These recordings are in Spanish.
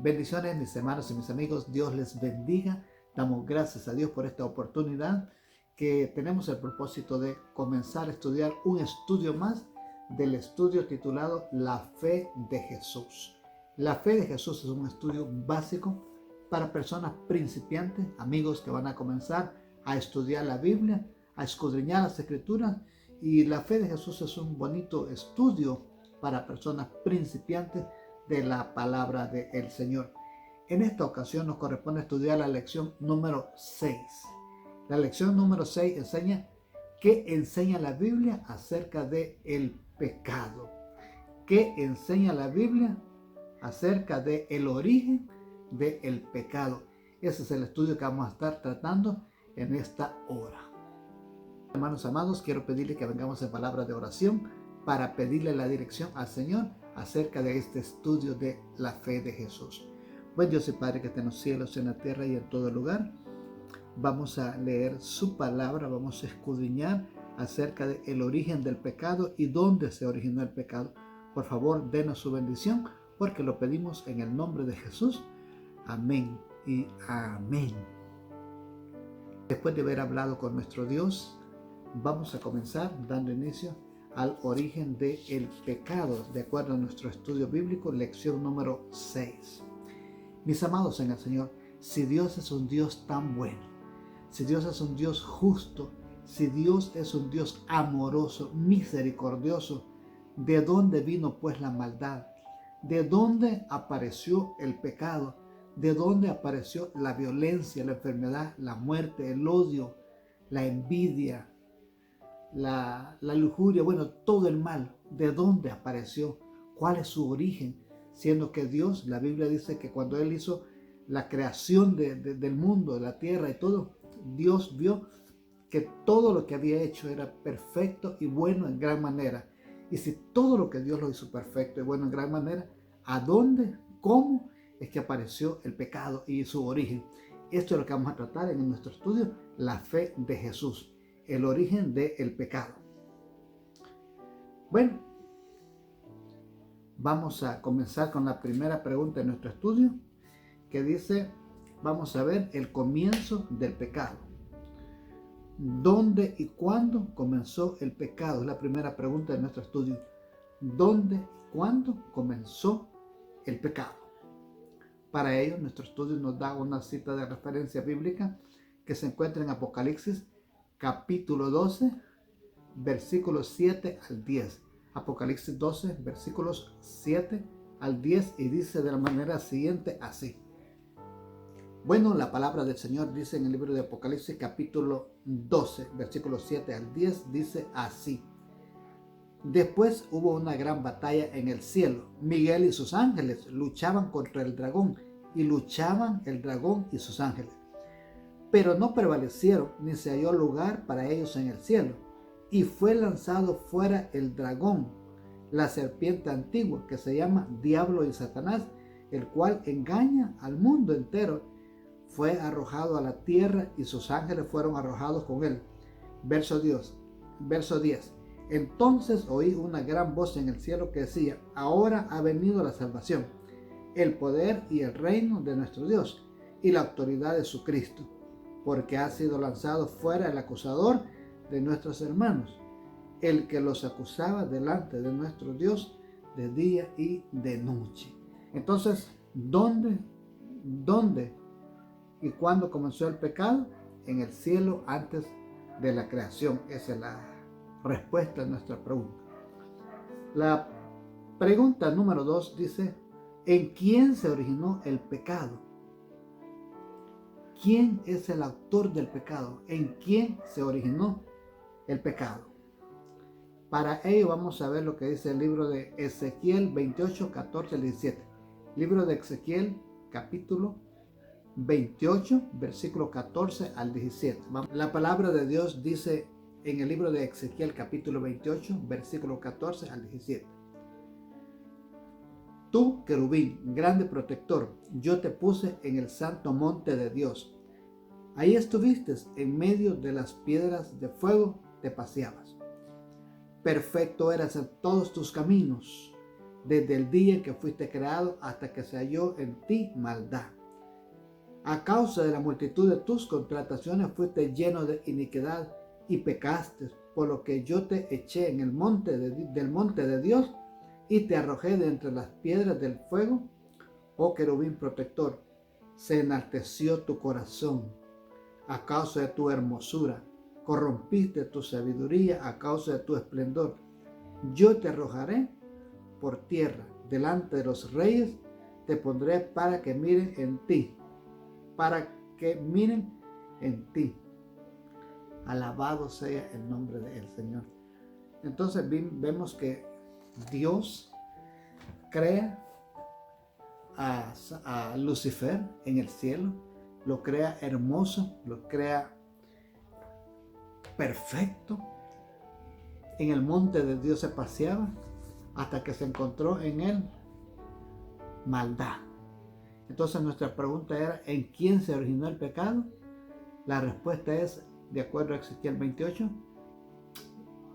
Bendiciones, mis hermanos y mis amigos. Dios les bendiga. Damos gracias a Dios por esta oportunidad que tenemos el propósito de comenzar a estudiar un estudio más del estudio titulado La Fe de Jesús. La Fe de Jesús es un estudio básico para personas principiantes, amigos que van a comenzar a estudiar la Biblia, a escudriñar las Escrituras. Y la Fe de Jesús es un bonito estudio para personas principiantes de la palabra del Señor. En esta ocasión nos corresponde estudiar la lección número 6. La lección número 6 enseña qué enseña la Biblia acerca del pecado. ¿Qué enseña la Biblia acerca del origen del pecado? Ese es el estudio que vamos a estar tratando en esta hora. Hermanos amados, quiero pedirles que vengamos en palabra de oración para pedirle la dirección al Señor acerca de este estudio de la fe de Jesús. Buen Dios y Padre que está en los cielos, en la tierra y en todo lugar, vamos a leer su palabra, vamos a escudriñar acerca del origen del pecado y dónde se originó el pecado. Por favor, denos su bendición, porque lo pedimos en el nombre de Jesús. Amén y amén. Después de haber hablado con nuestro Dios, vamos a comenzar dando inicio al origen del pecado, de acuerdo a nuestro estudio bíblico, lección número 6. Mis amados en el Señor, si Dios es un Dios tan bueno, si Dios es un Dios justo, si Dios es un Dios amoroso, misericordioso, ¿de dónde vino pues la maldad? ¿De dónde apareció el pecado? ¿De dónde apareció la violencia, la enfermedad, la muerte, el odio, la envidia, la lujuria, todo el mal? ¿De dónde apareció? ¿Cuál es su origen? Siendo que Dios, la Biblia dice que cuando Él hizo la creación del mundo, de la tierra y todo, Dios vio que todo lo que había hecho era perfecto y bueno en gran manera. Y si todo lo que Dios lo hizo perfecto y bueno en gran manera, ¿a dónde? ¿Cómo es que apareció el pecado y su origen? Esto es lo que vamos a tratar en nuestro estudio, la fe de Jesús, el origen del pecado. Bueno, vamos a comenzar con la primera pregunta de nuestro estudio, que dice, vamos a ver el comienzo del pecado. ¿Dónde y cuándo comenzó el pecado? Es la primera pregunta de nuestro estudio. ¿Dónde y cuándo comenzó el pecado? Para ello, nuestro estudio nos da una cita de referencia bíblica que se encuentra en Apocalipsis capítulo 12, versículos 7 al 10. Apocalipsis 12, versículos 7 al 10, y dice de la manera siguiente así. Bueno, la palabra del Señor dice en el libro de Apocalipsis capítulo 12, versículos 7 al 10, dice así. Después hubo una gran batalla en el cielo. Miguel y sus ángeles luchaban contra el dragón, y luchaban el dragón y sus ángeles. Pero no prevalecieron, ni se halló lugar para ellos en el cielo. Y fue lanzado fuera el dragón, la serpiente antigua, que se llama Diablo y Satanás, el cual engaña al mundo entero. Fue arrojado a la tierra y sus ángeles fueron arrojados con él. Verso 10. Entonces oí una gran voz en el cielo que decía, ahora ha venido la salvación, el poder y el reino de nuestro Dios y la autoridad de su Cristo, porque ha sido lanzado fuera el acusador de nuestros hermanos, el que los acusaba delante de nuestro Dios de día y de noche. Entonces, ¿dónde y cuándo comenzó el pecado? En el cielo antes de la creación. Esa es la respuesta a nuestra pregunta. La pregunta número 2 dice, ¿en quién se originó el pecado? ¿Quién es el autor del pecado? ¿En quién se originó el pecado? Para ello vamos a ver lo que dice el libro de Ezequiel 28, 14 al 17. Libro de Ezequiel, capítulo 28, versículo 14 al 17. La palabra de Dios dice en el libro de Ezequiel, capítulo 28, versículo 14 al 17. Tú, querubín, grande protector, yo te puse en el santo monte de Dios. Ahí estuviste, en medio de las piedras de fuego te paseabas. Perfecto eras en todos tus caminos, desde el día en que fuiste creado hasta que se halló en ti maldad. A causa de la multitud de tus contrataciones fuiste lleno de iniquidad y pecaste, por lo que yo te eché en el monte del monte de Dios y te arrojé de entre las piedras del fuego, oh querubín protector. Se enalteció tu corazón a causa de tu hermosura, corrompiste tu sabiduría a causa de tu esplendor. Yo te arrojaré por tierra, delante de los reyes te pondré para que miren en ti, para que miren en ti. Alabado sea el nombre del Señor. Entonces vemos que Dios crea a Lucifer en el cielo, lo crea hermoso, lo crea perfecto. En el monte de Dios se paseaba hasta que se encontró en él maldad. Entonces nuestra pregunta era, ¿en quién se originó el pecado? La respuesta es, de acuerdo a Ezequiel 28,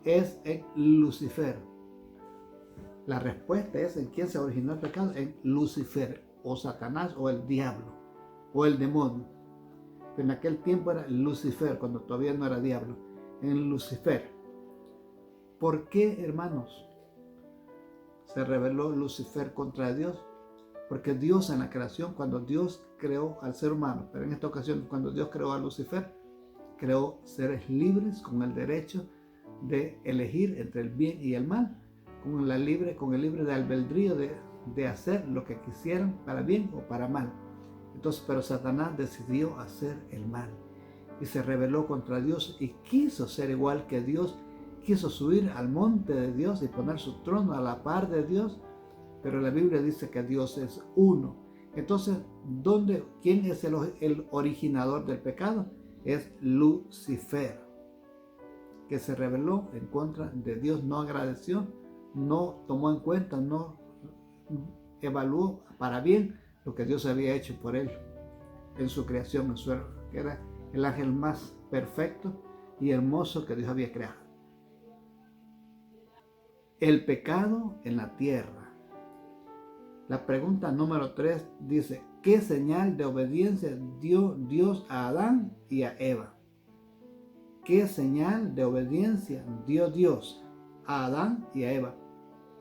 es en Lucifer. La respuesta es en quién se originó el pecado, en Lucifer, o Satanás, o el diablo, o el demonio. En aquel tiempo era Lucifer, cuando todavía no era diablo, en Lucifer. ¿Por qué, hermanos, se rebeló Lucifer contra Dios? Porque Dios en la creación, cuando Dios creó al ser humano, pero en esta ocasión cuando Dios creó a Lucifer, creó seres libres con el derecho de elegir entre el bien y el mal, con el libre de albedrío de hacer lo que quisieran para bien o para mal. Entonces, pero Satanás decidió hacer el mal y se rebeló contra Dios y quiso ser igual que Dios, quiso subir al monte de Dios y poner su trono a la par de Dios, pero la Biblia dice que Dios es uno. Entonces, ¿quién es el originador del pecado? Es Lucifer, que se rebeló en contra de Dios, no agradeció, no tomó en cuenta, no evaluó para bien lo que Dios había hecho por él en su creación, que era el ángel más perfecto y hermoso que Dios había creado. El pecado en la tierra. La pregunta número 3 dice, ¿qué señal de obediencia dio Dios a Adán y a Eva? ¿Qué señal de obediencia dio Dios a Adán y a Eva?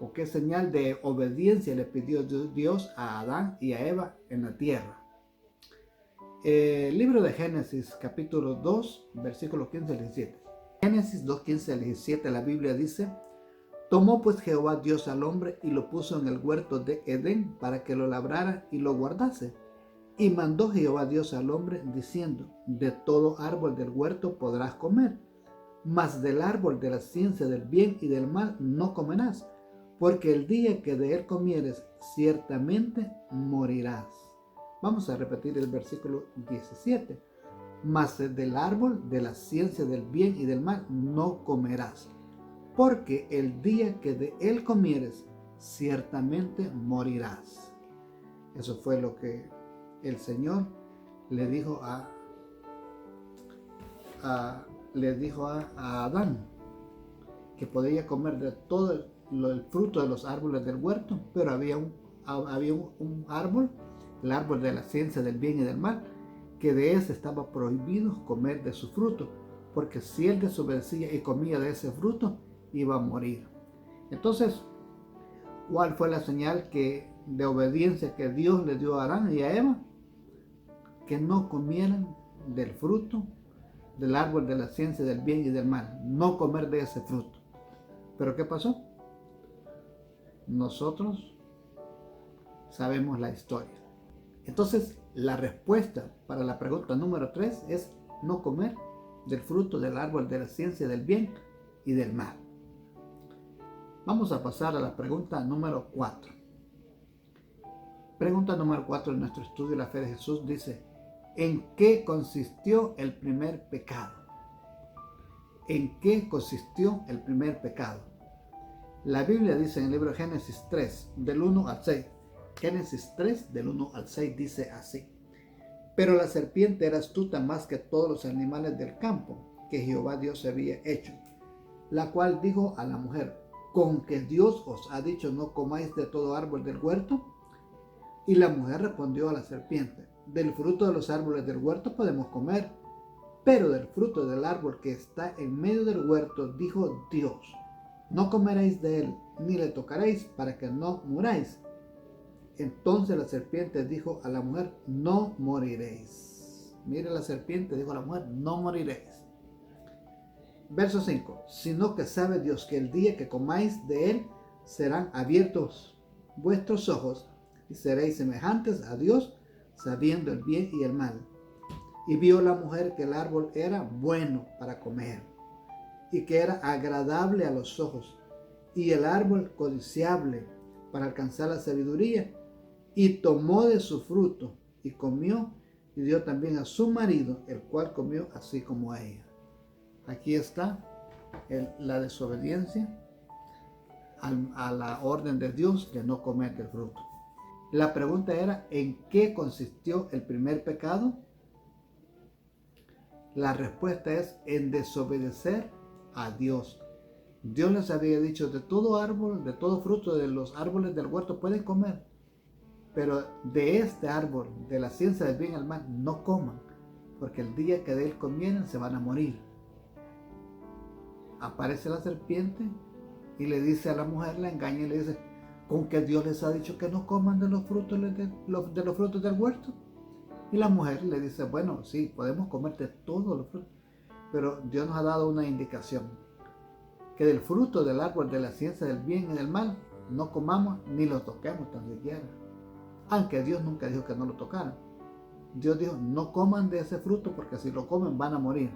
¿O qué señal de obediencia le pidió Dios a Adán y a Eva en la tierra? Libro de Génesis, capítulo 2, versículos 15 al 17. Génesis 2, 15 al 17, la Biblia dice, tomó pues Jehová Dios al hombre y lo puso en el huerto de Edén para que lo labrara y lo guardase. Y mandó Jehová Dios al hombre diciendo, de todo árbol del huerto podrás comer, mas del árbol de la ciencia del bien y del mal no comerás, porque el día que de él comieres, ciertamente morirás. Vamos a repetir el versículo 17. Mas del árbol de la ciencia del bien y del mal no comerás, porque el día que de él comieres, ciertamente morirás. Eso fue lo que el Señor le dijo a Adán, que podía comer de todo el fruto de los árboles del huerto, pero había un árbol, el árbol de la ciencia del bien y del mal, que de ese estaba prohibido comer de su fruto, porque si él desobedecía y comía de ese fruto, iba a morir. Entonces, ¿cuál fue la señal de obediencia que Dios le dio a Adán y a Eva? Que no comieran del fruto del árbol de la ciencia del bien y del mal, no comer de ese fruto. ¿Pero qué pasó? Nosotros sabemos la historia. Entonces, la respuesta para la pregunta número 3 es no comer del fruto del árbol de la ciencia del bien y del mal. Vamos a pasar a la pregunta número 4. Pregunta número 4 de nuestro estudio La Fe de Jesús dice, ¿en qué consistió el primer pecado? ¿En qué consistió el primer pecado? La Biblia dice en el libro de Génesis 3, del 1 al 6. Génesis 3, del 1 al 6 dice así. Pero la serpiente era astuta más que todos los animales del campo que Jehová Dios había hecho, la cual dijo a la mujer, ¿con que Dios os ha dicho no comáis de todo árbol del huerto? Y la mujer respondió a la serpiente: del fruto de los árboles del huerto podemos comer, pero del fruto del árbol que está en medio del huerto, dijo Dios: no comeréis de él, ni le tocaréis, para que no muráis. Entonces la serpiente dijo a la mujer: no moriréis. Mire, la serpiente dijo a la mujer: no moriréis. Verso 5: sino que sabe Dios que el día que comáis de él serán abiertos vuestros ojos y seréis semejantes a Dios, sabiendo el bien y el mal. Y vio la mujer que el árbol era bueno para comer y que era agradable a los ojos, y el árbol codiciable para alcanzar la sabiduría, y tomó de su fruto y comió, y dio también a su marido, el cual comió así como a ella. Aquí está la desobediencia a la orden de Dios de no comer del fruto. La pregunta era: ¿en qué consistió el primer pecado? La respuesta es: en desobedecer a Dios. Dios les había dicho: de todo árbol, de todo fruto de los árboles del huerto pueden comer, pero de este árbol, de la ciencia del bien y el mal, no coman, porque el día que de él comieren se van a morir. Aparece la serpiente y le dice a la mujer, la engaña y le dice: ¿con que Dios les ha dicho que no coman de los frutos del huerto? Y la mujer le dice: bueno, sí, podemos comer de todos los frutos, pero Dios nos ha dado una indicación, que del fruto del árbol de la ciencia del bien y del mal no comamos ni lo toquemos tan siquiera. Aunque Dios nunca dijo que no lo tocaran. Dios dijo: no coman de ese fruto, porque si lo comen van a morir.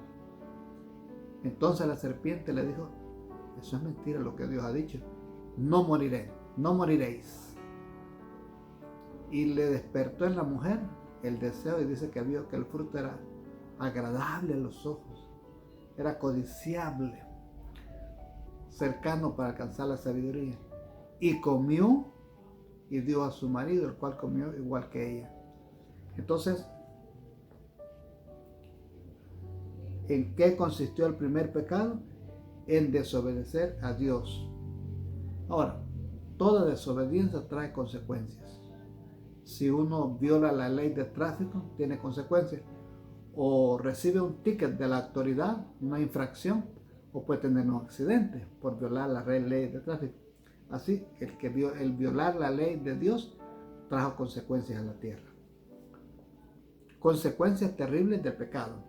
Entonces la serpiente le dijo: eso es mentira lo que Dios ha dicho, no moriré, no moriréis. Y le despertó en la mujer el deseo, y dice que vio que el fruto era agradable a los ojos, era codiciable, cercano para alcanzar la sabiduría. Y comió y dio a su marido, el cual comió igual que ella. Entonces, ¿en qué consistió el primer pecado? En desobedecer a Dios. Ahora, toda desobediencia trae consecuencias. Si uno viola la ley de tráfico, tiene consecuencias. O recibe un ticket de la autoridad, una infracción, o puede tener un accidente por violar la ley de tráfico. Así, el violar la ley de Dios trajo consecuencias a la tierra. Consecuencias terribles del pecado.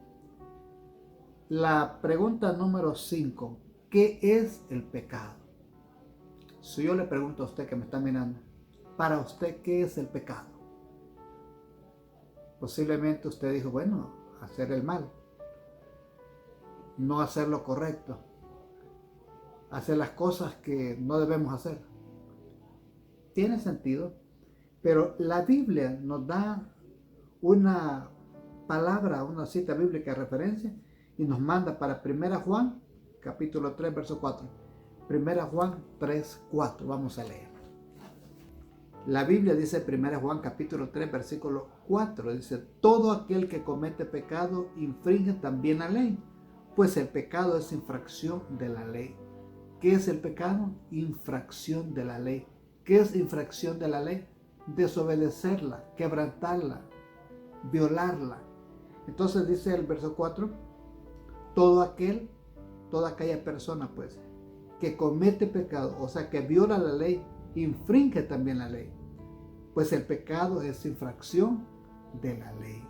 La pregunta número 5. ¿Qué es el pecado? Si yo le pregunto a usted que me está mirando, para usted, ¿qué es el pecado? Posiblemente usted dijo: bueno, hacer el mal, no hacer lo correcto, hacer las cosas que no debemos hacer. Tiene sentido, pero la Biblia nos da una palabra, una cita bíblica de referencia, y nos manda para 1 Juan, capítulo 3, verso 4. 1 Juan 3, 4. Vamos a leer. La Biblia dice, 1 Juan capítulo 3, versículo 4, dice: todo aquel que comete pecado infringe también la ley, pues el pecado es infracción de la ley. ¿Qué es el pecado? Infracción de la ley. ¿Qué es infracción de la ley? Desobedecerla, quebrantarla, violarla. Entonces dice el verso 4, toda aquella persona pues que comete pecado, o sea que viola la ley, infringe también la ley, pues el pecado es infracción de la ley.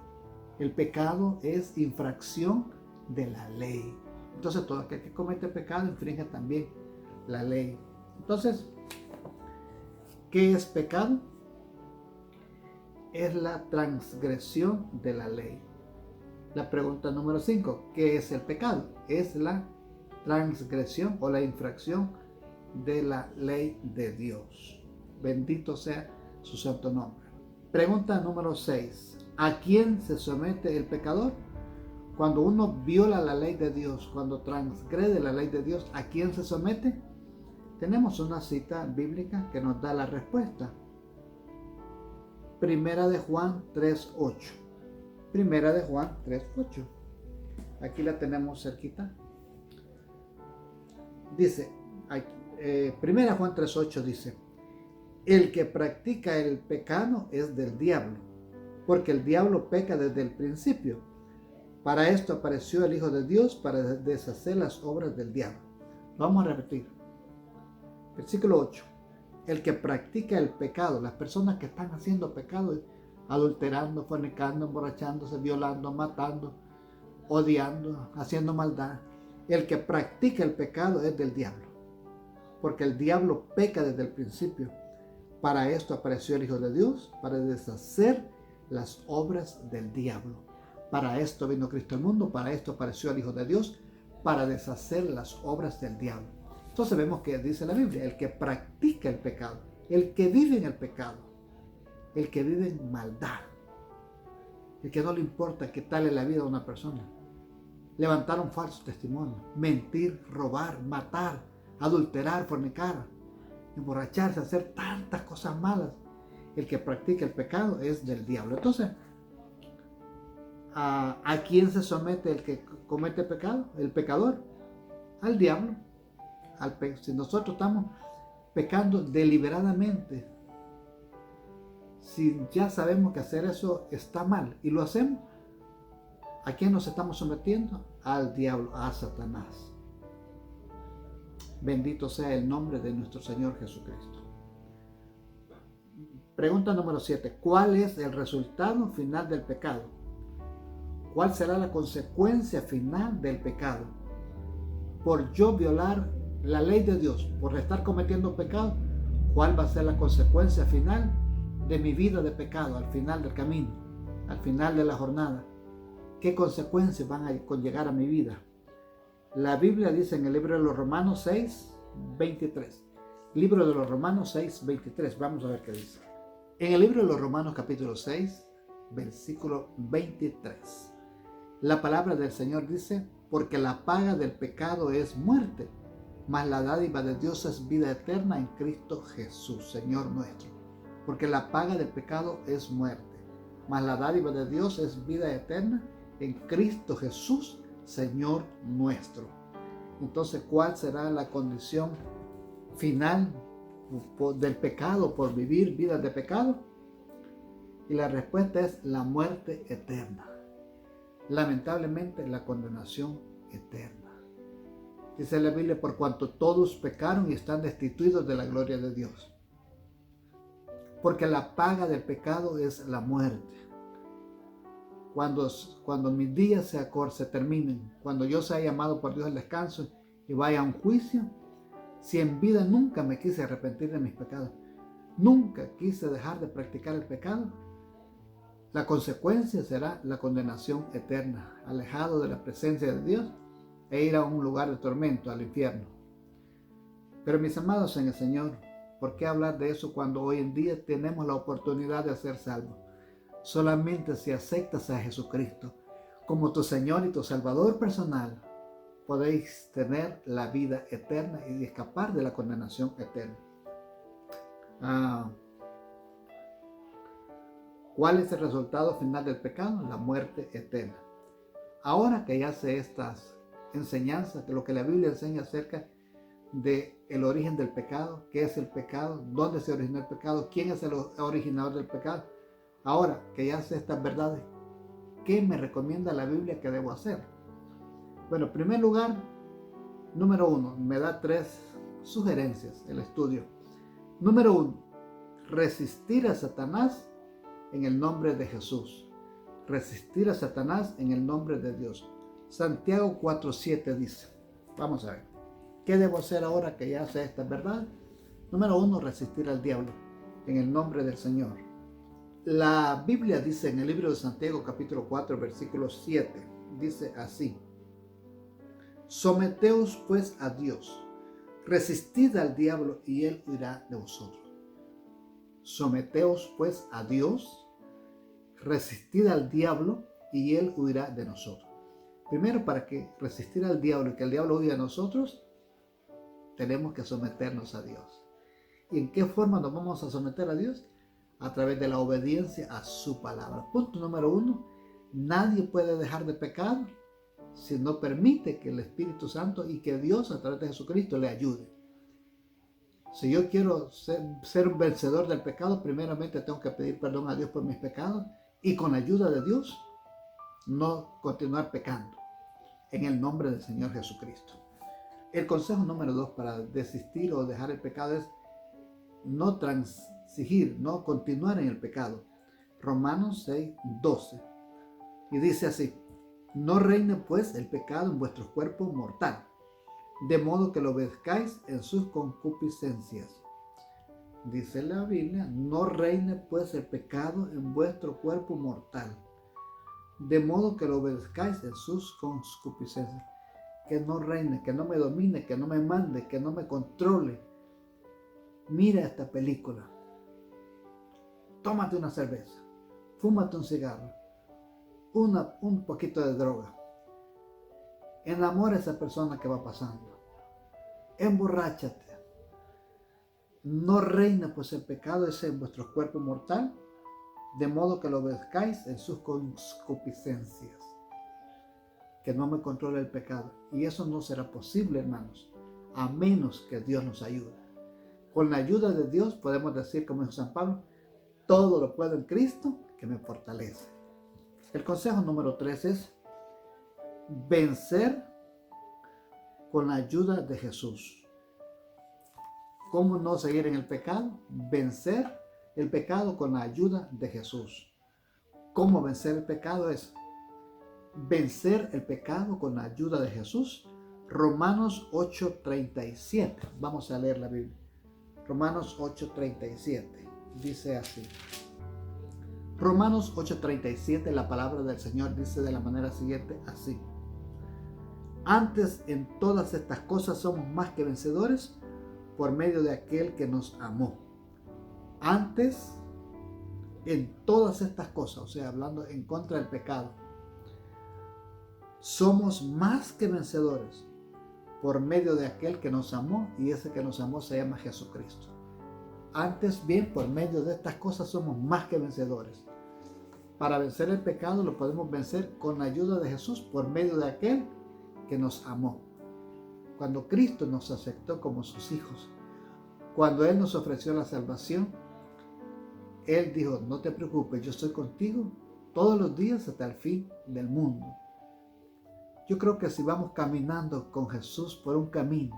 El pecado es infracción de la ley. Entonces todo aquel que comete pecado infringe también la ley. Entonces, ¿qué es pecado? Es la transgresión de la ley. La pregunta número 5, ¿qué es el pecado? Es la transgresión o la infracción de la ley de Dios. Bendito sea su santo nombre. Pregunta número 6, ¿a quién se somete el pecador? Cuando uno viola la ley de Dios, cuando transgrede la ley de Dios, ¿a quién se somete? Tenemos una cita bíblica que nos da la respuesta. Primera de Juan 3:8. Primera de Juan 3:8. Aquí la tenemos cerquita. Dice, Primera Juan 3:8 dice: el que practica el pecado es del diablo, porque el diablo peca desde el principio. Para esto apareció el Hijo de Dios, para deshacer las obras del diablo. Vamos a repetir. Versículo 8. El que practica el pecado, las personas que están haciendo pecado, adulterando, fornicando, emborrachándose, violando, matando, odiando, haciendo maldad. El que practica el pecado es del diablo, porque el diablo peca desde el principio. Para esto apareció el Hijo de Dios, para deshacer las obras del diablo. Para esto vino Cristo al mundo, para esto apareció el Hijo de Dios, para deshacer las obras del diablo. Entonces vemos que dice la Biblia, el que practica el pecado, el que vive en el pecado, el que vive en maldad, el que no le importa quitarle la vida a una persona, levantar un falso testimonio, mentir, robar, matar, adulterar, fornicar, emborracharse, hacer tantas cosas malas. El que practica el pecado es del diablo. Entonces, ¿a quién se somete el que comete pecado? El pecador, al diablo. Si nosotros estamos pecando deliberadamente, si ya sabemos que hacer eso está mal y lo hacemos, ¿a quién nos estamos sometiendo? Al diablo, a Satanás. Bendito sea el nombre de nuestro Señor Jesucristo. Pregunta número 7. ¿Cuál es el resultado final del pecado? ¿Cuál será la consecuencia final del pecado? Por yo violar la ley de Dios, por estar cometiendo pecado, ¿cuál va a ser la consecuencia final de mi vida de pecado, al final del camino, al final de la jornada? ¿Qué consecuencias van a conllegar a mi vida? La Biblia dice en el libro de los Romanos 6:23. Libro de los Romanos 6:23. Vamos a ver qué dice. En el libro de los Romanos capítulo 6, versículo 23. La palabra del Señor dice: porque la paga del pecado es muerte, mas la dádiva de Dios es vida eterna en Cristo Jesús, Señor nuestro. Porque la paga del pecado es muerte, mas la dádiva de Dios es vida eterna en Cristo Jesús, Señor nuestro. Entonces, ¿cuál será la condición final del pecado por vivir vidas de pecado? Y la respuesta es la muerte eterna. Lamentablemente, la condenación eterna. Dice la Biblia: por cuanto todos pecaron y están destituidos de la gloria de Dios. Porque la paga del pecado es la muerte. Cuando mis días se terminen, cuando yo sea llamado por Dios al descanso y vaya a un juicio, si en vida nunca me quise arrepentir de mis pecados, nunca quise dejar de practicar el pecado, la consecuencia será la condenación eterna, alejado de la presencia de Dios e ir a un lugar de tormento, al infierno. Pero mis amados en el Señor, ¿por qué hablar de eso cuando hoy en día tenemos la oportunidad de ser salvos? Solamente si aceptas a Jesucristo como tu Señor y tu Salvador personal, podéis tener la vida eterna y escapar de la condenación eterna. ¿Cuál es el resultado final del pecado? La muerte eterna. Ahora que ya sé estas enseñanzas, de lo que la Biblia enseña acerca del origen del pecado, qué es el pecado, dónde se originó el pecado, quién es el originador del pecado, ahora que ya sé estas verdades, ¿qué me recomienda la Biblia que debo hacer? Bueno, en primer lugar, número 1, me da 3 sugerencias el estudio. Número 1, resistir a Satanás en el nombre de Jesús. Resistir a Satanás en el nombre de Dios. Santiago 4:7 dice, vamos a ver, ¿qué debo hacer ahora que ya sé esta verdad? Número 1, resistir al diablo en el nombre del Señor. La Biblia dice en el libro de Santiago capítulo 4 versículo 7, dice así: someteos pues a Dios, resistid al diablo y él huirá de vosotros. Someteos pues a Dios, resistid al diablo y él huirá de nosotros. Primero, para que resistir al diablo y que el diablo huya de nosotros, tenemos que someternos a Dios. ¿Y en qué forma nos vamos a someter a Dios? A través de la obediencia a su palabra. Punto número 1, nadie puede dejar de pecar si no permite que el Espíritu Santo y que Dios a través de Jesucristo le ayude. Si yo quiero ser un vencedor del pecado, primeramente tengo que pedir perdón a Dios por mis pecados y con la ayuda de Dios no continuar pecando en el nombre del Señor Jesucristo. El consejo número 2 para desistir o dejar el pecado es no transigir, no continuar en el pecado. Romanos 6:12. Y dice así: no reine pues el pecado en vuestro cuerpo mortal, de modo que lo obedezcáis en sus concupiscencias. Dice la Biblia: no reine pues el pecado en vuestro cuerpo mortal, de modo que lo obedezcáis en sus concupiscencias. Que no reine, que no me domine, que no me mande, que no me controle. Mira esta película, tómate una cerveza, fúmate un cigarro, un poquito de droga, enamora a esa persona que va pasando, emborráchate. No reina pues el pecado ese en vuestro cuerpo mortal, de modo que lo obedezcáis en sus concupiscencias. Que no me controle el pecado. Y eso no será posible, hermanos, a menos que Dios nos ayude. Con la ayuda de Dios podemos decir, como dijo San Pablo, todo lo puedo en Cristo que me fortalece. El consejo número 3 es vencer con la ayuda de Jesús. ¿Cómo no seguir en el pecado? Vencer el pecado con la ayuda de Jesús. ¿Cómo vencer el pecado? Es vencer el pecado con la ayuda de Jesús. Romanos 8:37. Vamos a leer la Biblia. Romanos 8:37. Dice así. Romanos 8:37, la palabra del Señor dice de la manera siguiente, así: antes en todas estas cosas somos más que vencedores por medio de aquel que nos amó. Antes en todas estas cosas, o sea, hablando en contra del pecado, somos más que vencedores por medio de aquel que nos amó, y ese que nos amó se llama Jesucristo. Antes bien, por medio de estas cosas somos más que vencedores. Para vencer el pecado lo podemos vencer con la ayuda de Jesús por medio de aquel que nos amó. Cuando Cristo nos aceptó como sus hijos, cuando Él nos ofreció la salvación, Él dijo: no te preocupes, yo estoy contigo todos los días hasta el fin del mundo. Yo creo que si vamos caminando con Jesús por un camino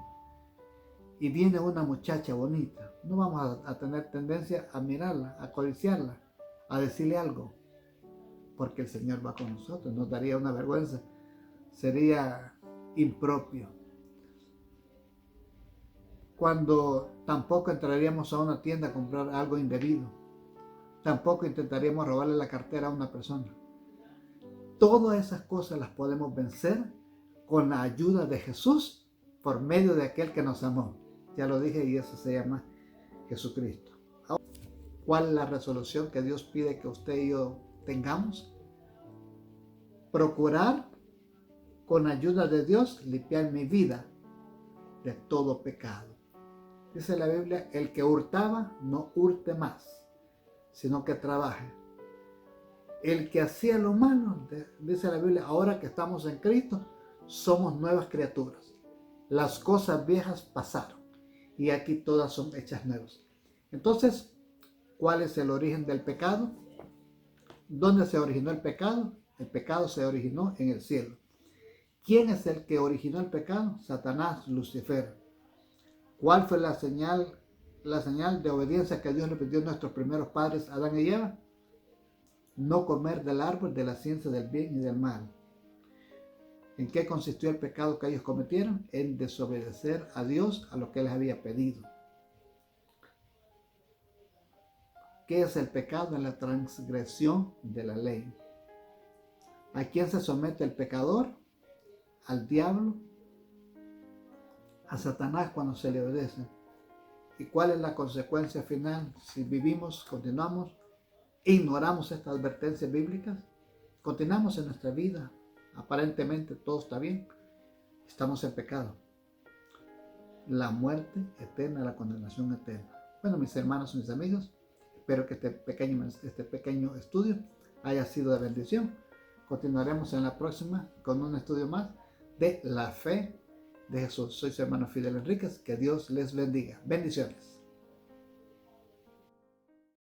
y viene una muchacha bonita, no vamos a tener tendencia a mirarla, a codiciarla, a decirle algo, porque el Señor va con nosotros. Nos daría una vergüenza, sería impropio. Cuando tampoco entraríamos a una tienda a comprar algo indebido, tampoco intentaríamos robarle la cartera a una persona. Todas esas cosas las podemos vencer con la ayuda de Jesús por medio de aquel que nos amó. Ya lo dije, y eso se llama Jesucristo. Ahora, ¿cuál es la resolución que Dios pide que usted y yo tengamos? Procurar con la ayuda de Dios limpiar mi vida de todo pecado. Dice la Biblia: el que hurtaba no hurte más, sino que trabaje. El que hacía lo malo, dice la Biblia, ahora que estamos en Cristo, somos nuevas criaturas. Las cosas viejas pasaron y aquí todas son hechas nuevas. Entonces, ¿cuál es el origen del pecado? ¿Dónde se originó el pecado? El pecado se originó en el cielo. ¿Quién es el que originó el pecado? Satanás, Lucifer. ¿Cuál fue la señal de obediencia que Dios le pidió a nuestros primeros padres, Adán y Eva? No comer del árbol de la ciencia del bien y del mal. ¿En qué consistió el pecado que ellos cometieron? En desobedecer a Dios, a lo que Él les había pedido. ¿Qué es el pecado? En la transgresión de la ley. ¿A quién se somete el pecador? Al diablo, a Satanás cuando se le obedece. ¿Y cuál es la consecuencia final si vivimos, continuamos, ignoramos estas advertencias bíblicas? Continuamos en nuestra vida, aparentemente todo está bien, estamos en pecado. La muerte eterna, la condenación eterna. Bueno, mis hermanos y mis amigos, espero que este pequeño estudio haya sido de bendición. Continuaremos en la próxima con un estudio más de la fe de Jesús. Soy su hermano Fidel Enríquez. Que Dios les bendiga. Bendiciones.